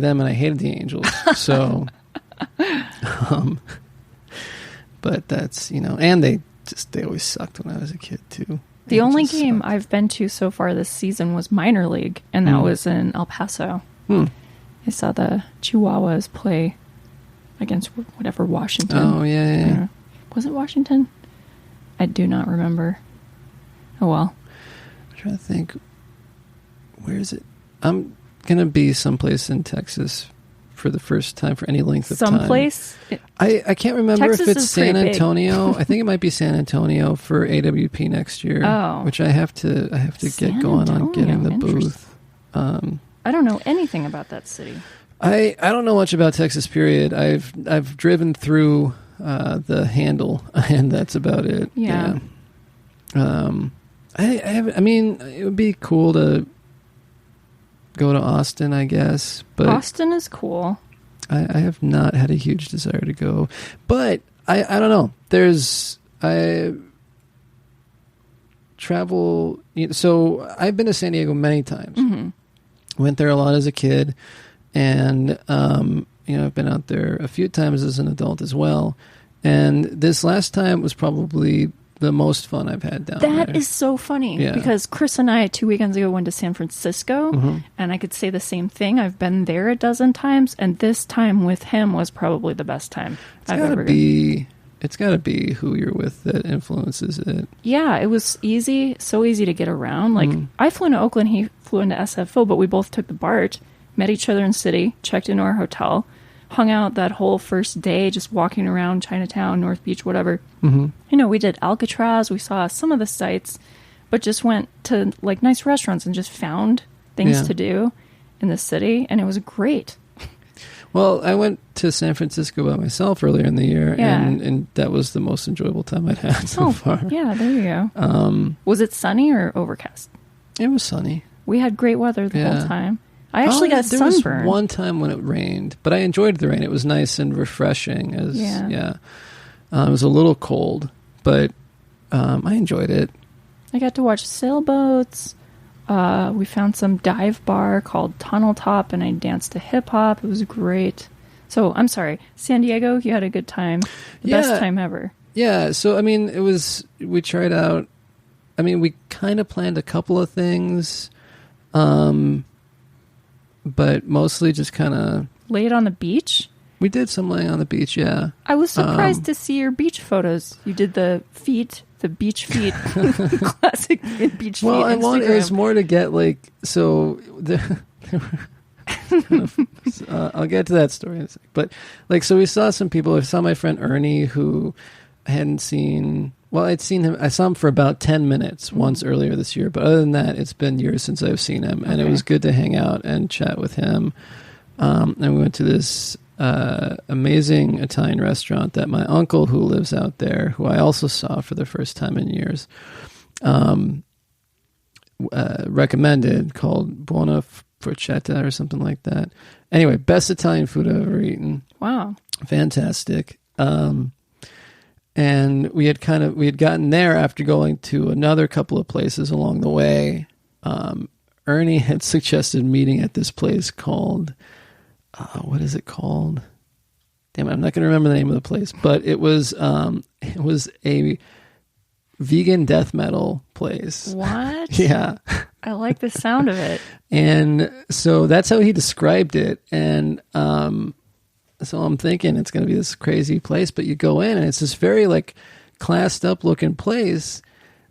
them, and I hated the Angels. So, but that's, and they always sucked when I was a kid too. The only game I've been to so far this season was minor league, and that was in El Paso. I saw the Chihuahuas play against whatever Washington. Oh, yeah. Was it Washington? I do not remember. Oh, well. I'm trying to think. Where is it? I'm going to be someplace in Texas for the first time for any length of time. Someplace? I can't remember Texas if it's San Antonio. Big. I think it might be San Antonio for AWP next year. Oh. Which I have to get going on getting the booth. I don't know anything about that city. I don't know much about Texas, period. I've driven through the Handle, and that's about it. Yeah. I mean, it would be cool to go to Austin, I guess. But Austin is cool. I have not had a huge desire to go. But I don't know. I travel. So I've been to San Diego many times. Mm-hmm. Went there a lot as a kid. And, I've been out there a few times as an adult as well. And this last time was probably the most fun I've had down there. That is so funny. Yeah. Because Chris and I, 2 weekends ago, went to San Francisco. Mm-hmm. And I could say the same thing. I've been there a dozen times. And this time with him was probably the best time I've ever been. It's got to be who you're with that influences it. Yeah, it was easy. So easy to get around. Like, I flew into Oakland. He flew into SFO. But we both took the BART. Met each other in the city, checked into our hotel, hung out that whole first day, just walking around Chinatown, North Beach, whatever. Mm-hmm. We did Alcatraz, we saw some of the sites, but just went to like nice restaurants and just found things to do in the city, and it was great. Well, I went to San Francisco by myself earlier in the year, and that was the most enjoyable time I'd had so far. Yeah, there you go. Was it sunny or overcast? It was sunny. We had great weather the whole time. I actually got there sunburned. Was one time when it rained, but I enjoyed the rain. It was nice and refreshing. It was a little cold, but I enjoyed it. I got to watch sailboats. We found some dive bar called Tunnel Top, and I danced to hip hop. It was great. So I'm sorry, San Diego, you had a good time. The best time ever. Yeah. So I mean, we tried out. I mean, we kind of planned a couple of things. But mostly just kind of... Laid on the beach? We did some laying on the beach, yeah. I was surprised to see your beach photos. You did the beach feet, classic beach feet. Well, Instagram. it was more to get like... So, I'll get to that story in a sec. But, like, so we saw some people. I saw my friend Ernie, who I hadn't seen... Well, I saw him for about 10 minutes once earlier this year, but other than that, it's been years since I've seen him, and it was good to hang out and chat with him. And we went to this amazing Italian restaurant that my uncle, who lives out there, who I also saw for the first time in years, recommended, called Buona Forchetta or something like that. Anyway, best Italian food I've ever eaten. Wow. Fantastic. And we had gotten there after going to another couple of places along the way. Ernie had suggested meeting at this place called, what is it called? Damn it, I'm not going to remember the name of the place, but it was a vegan death metal place. What? Yeah. I like the sound of it. And so that's how he described it. And, so I'm thinking it's going to be this crazy place, but you go in and it's this very like classed up looking place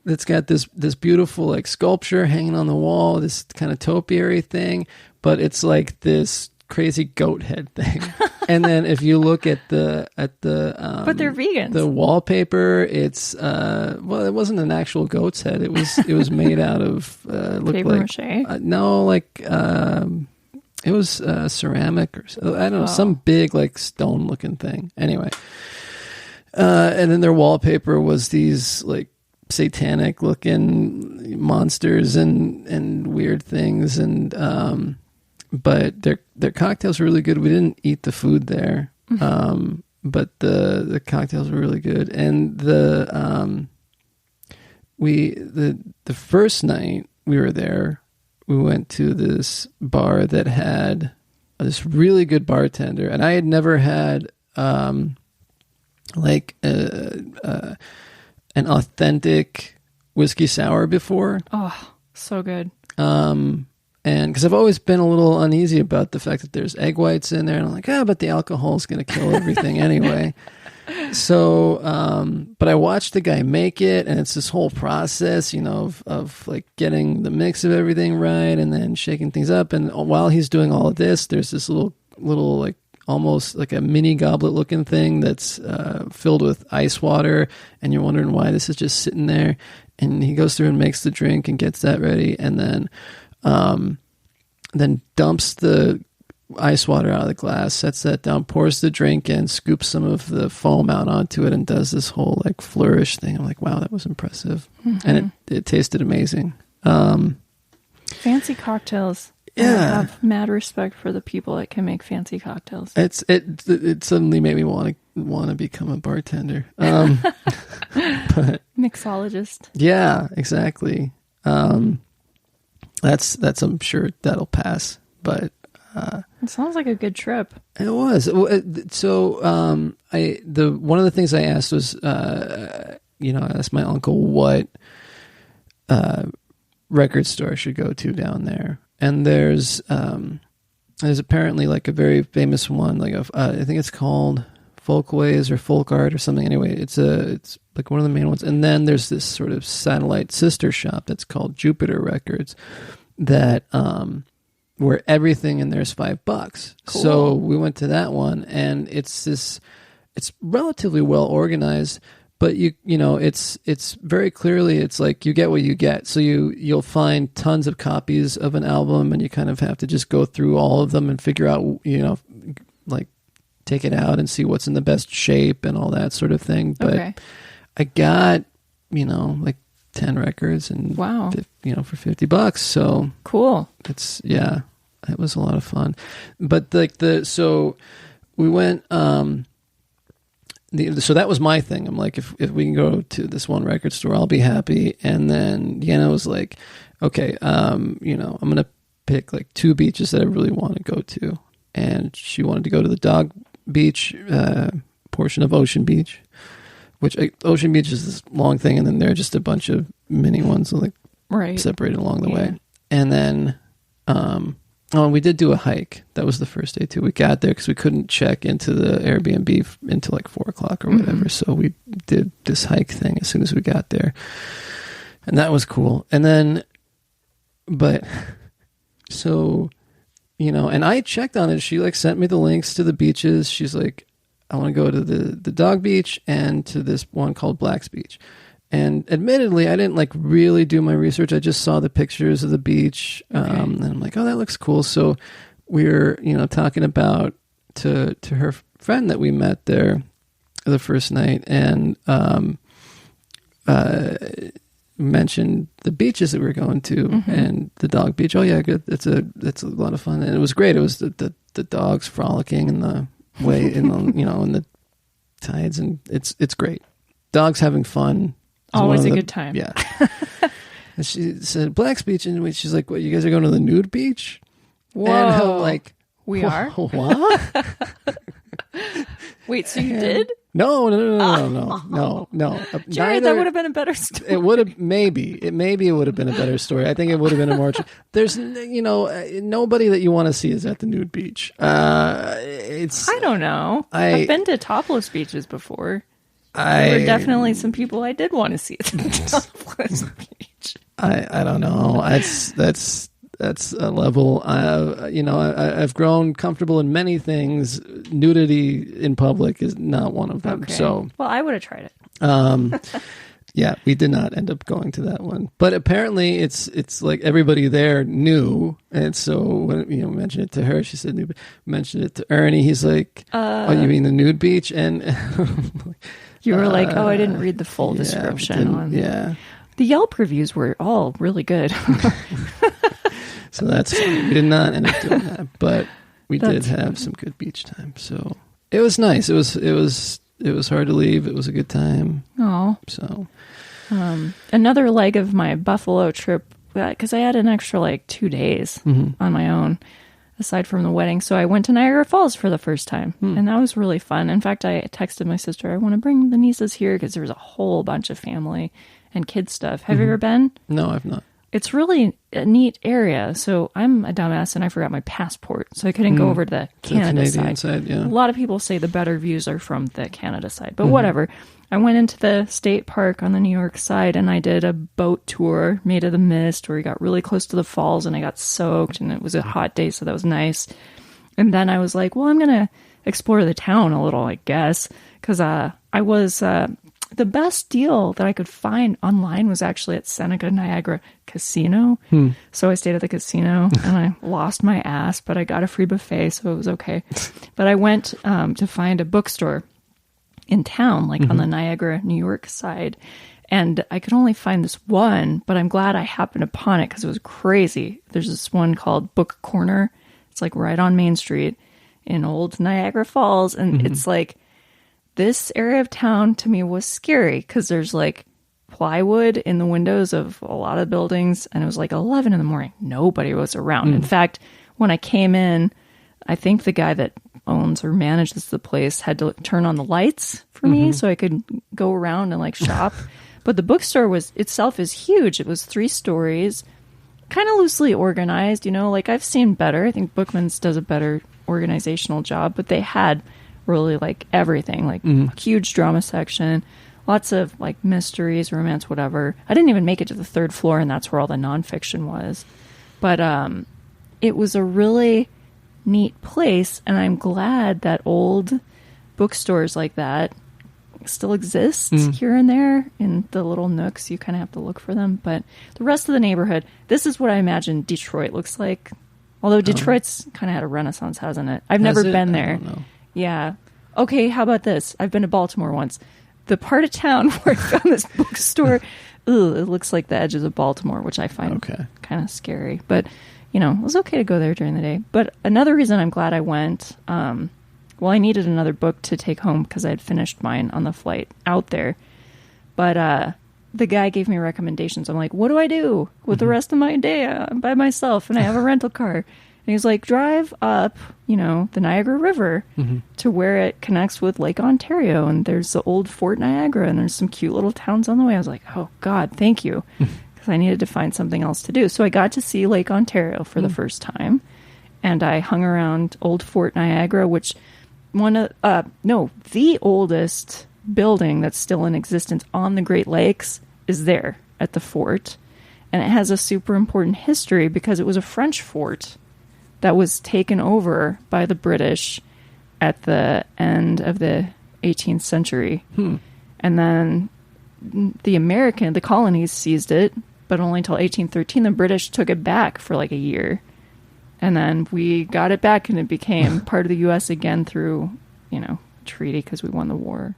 that's got this beautiful like sculpture hanging on the wall, this kind of topiary thing, but it's like this crazy goat head thing. And then if you look at the but they're vegans. The wallpaper, it's well, it wasn't an actual goat's head. It was made out of paper mache. No, like it was ceramic or I don't know, some big like stone looking thing. Anyway, and then their wallpaper was these like satanic looking monsters and weird things, and but their cocktails were really good. We didn't eat the food there, but the cocktails were really good. And the first night we were there, we went to this bar that had this really good bartender, and I had never had like an authentic whiskey sour before. Oh, so good. And because I've always been a little uneasy about the fact that there's egg whites in there, and I'm like, but the alcohol is going to kill everything anyway. So, but I watched the guy make it, and it's this whole process, of like getting the mix of everything right, and then shaking things up. And while he's doing all of this, there's this little like almost like a mini goblet looking thing that's filled with ice water, and you're wondering why this is just sitting there. And he goes through and makes the drink and gets that ready, and then dumps the ice water out of the glass, sets that down, pours the drink in, scoops some of the foam out onto it, and does this whole like flourish thing. I'm like, wow, that was impressive. And it tasted amazing. Fancy cocktails. Yeah. I have mad respect for the people that can make fancy cocktails. It suddenly made me want to become a bartender. But Mixologist. yeah, exactly. That's I'm sure that'll pass, but it sounds like a good trip. it was. So one of the things I asked was, I asked my uncle what record store I should go to down there, and there's apparently like a very famous one, like I think it's called Folkways or Folk Art or something. Anyway, it's like one of the main ones, and then there's this sort of satellite sister shop that's called Jupiter Records, that where everything in there is $5. Cool. So we went to that one, and it's relatively well organized, but it's very clearly, it's like you get what you get. So you'll find tons of copies of an album, and you kind of have to just go through all of them and figure out, like take it out and see what's in the best shape and all that sort of thing. But okay. I got, like 10 records, and wow, for $50. So cool. It was a lot of fun. But like so we went, so that was my thing. I'm like, if we can go to this one record store, I'll be happy. And then Jenna was like, okay, I'm going to pick like 2 beaches that I really want to go to. And she wanted to go to the Dog Beach portion of Ocean Beach, which Ocean Beach is this long thing, and then there are just a bunch of mini ones like separated along the way. And then we did do a hike. That was the first day too. We got there because we couldn't check into the Airbnb until like 4:00 or whatever. So we did this hike thing as soon as we got there, and that was cool. And then, and I checked on it. She like sent me the links to the beaches. She's like, I want to go to the Dog Beach and to this one called Black's Beach. And admittedly, I didn't like really do my research. I just saw the pictures of the beach. And I'm like, oh, that looks cool. So we're, talking about to her friend that we met there the first night, and mentioned the beaches that we were going to, and the Dog Beach. Oh yeah, good. It's a lot of fun, and it was great. It was the dogs frolicking in the way in the tides, and it's great. Dogs having fun. Always a good time. Yeah. And she said Black's Beach, and she's like, "What? You guys are going to the nude beach?" Whoa! And I'm like, "We are." What? Wait, so you did? No. Jared, that would have been a better story. It would have maybe it would have been a better story. I think it would have been a more. There's nobody that you want to see is at the nude beach. I don't know. I've been to topless beaches before. There were definitely some people I did want to see at the topless beach. I don't know. That's a level. I've grown comfortable in many things. Nudity in public is not one of them. Okay. So, well, I would have tried it. Yeah, we did not end up going to that one. But apparently, it's like everybody there knew, and so when mentioned it to her, she said, mentioned it to Ernie. He's like, "Oh, you mean the nude beach?" And you were like, "Oh, I didn't read the full description on." Yeah. The Yelp reviews were all really good. So that's funny. We did not end up doing that, but we did have some good beach time. So it was nice. It was hard to leave. It was a good time. Oh, so another leg of my Buffalo trip, because I had an extra like 2 days on my own. aside from the wedding. So I went to Niagara Falls for the first time, and that was really fun. In fact, I texted my sister, I want to bring the nieces here because there was a whole bunch of family and kid stuff. Have you ever been? No, I've not. It's really a neat area. So I'm a dumbass and I forgot my passport, so I couldn't go over to the Canada side. Yeah. A lot of people say the better views are from the Canada side, but whatever. I went into the state park on the New York side and I did a boat tour made of the mist where we got really close to the falls and I got soaked, and it was a hot day, so that was nice. And then I was like, well, I'm going to explore the town a little, I guess, because I was... the best deal that I could find online was actually at Seneca Niagara Casino. So I stayed at the casino and I lost my ass, but I got a free buffet, so it was okay. But I went to find a bookstore in town, like on the Niagara, New York side. And I could only find this one, but I'm glad I happened upon it because it was crazy. There's this one called Book Corner. It's like right on Main Street in old Niagara Falls. And it's like, this area of town to me was scary because there's like plywood in the windows of a lot of buildings, and it was like 11 in the morning. Nobody was around. In fact, when I came in, I think the guy that owns or manages the place had to turn on the lights for me so I could go around and like shop. But the bookstore itself is huge. It was 3 stories, kind of loosely organized, like I've seen better. I think Bookman's does a better organizational job, but they had really like everything, like a huge drama section, lots of like mysteries, romance, whatever. I didn't even make it to the 3rd floor, and that's where all the nonfiction was. But it was a really neat place, and I'm glad that old bookstores like that still exist here and there in the little nooks. You kind of have to look for them. But the rest of the neighborhood, this is what I imagine Detroit looks like. Although Detroit's kind of had a renaissance, hasn't it? I've never been there. I don't know. Yeah. Okay, how about this? I've been to Baltimore once. The part of town where I found this bookstore, it looks like the edges of Baltimore, which I find kind of scary. But, it was okay to go there during the day. But another reason I'm glad I went, I needed another book to take home because I had finished mine on the flight out there. But the guy gave me recommendations. I'm like, what do I do with the rest of my day? I'm by myself and I have a rental car. And he's like, drive up, the Niagara River to where it connects with Lake Ontario. And there's the old Fort Niagara, and there's some cute little towns on the way. I was like, oh, God, thank you. Because I needed to find something else to do. So I got to see Lake Ontario for the first time. And I hung around old Fort Niagara, which the oldest building that's still in existence on the Great Lakes is there at the fort. And it has a super important history because it was a French fort that was taken over by the British at the end of the 18th century. And then the colonies seized it, but only until 1813. The British took it back for like a year. And then we got it back and it became part of the U.S. again through, treaty because we won the war.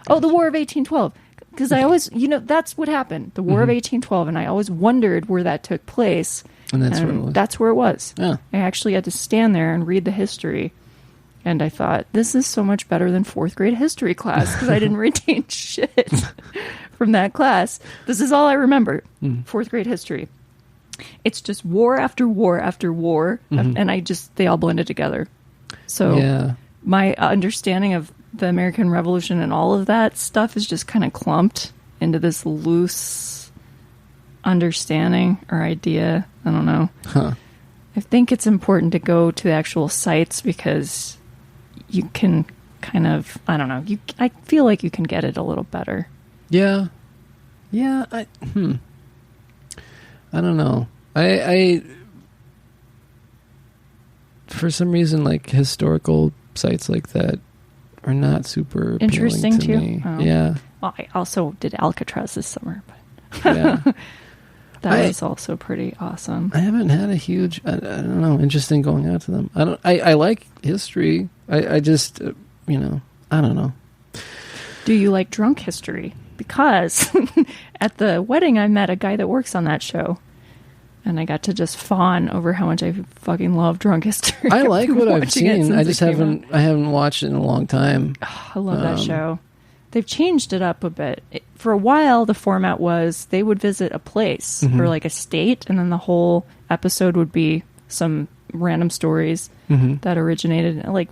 Oh, the War of 1812. Because I always, that's what happened. The War of 1812. And I always wondered where that took place. And that's where it was. Yeah. I actually had to stand there and read the history. And I thought, this is so much better than 4th grade history class because I didn't retain shit from that class. This is all I remember. 4th grade history. It's just war after war after war. And they all blended together. So my understanding of the American Revolution and all of that stuff is just kind of clumped into this loose understanding or idea. I don't know. I think it's important to go to the actual sites because you can kind of, I don't know. I feel like you can get it a little better. Yeah. I don't know. I for some reason, like historical sites like that are not super interesting to to me. Oh. Yeah. Well, I also did Alcatraz this summer, but Yeah. that was also pretty awesome. I haven't had a huge, I don't know, interesting going out to them. I like history. I just, I don't know. Do you like drunk history? Because at the wedding, I met a guy that works on that show. And I got to just fawn over how much I fucking love drunk history. I like what I've seen. I just haven't watched it in a long time. Oh, I love that show. They've changed it up a bit. For a while, the format was they would visit a place or like a state, and then the whole episode would be some random stories that originated. Like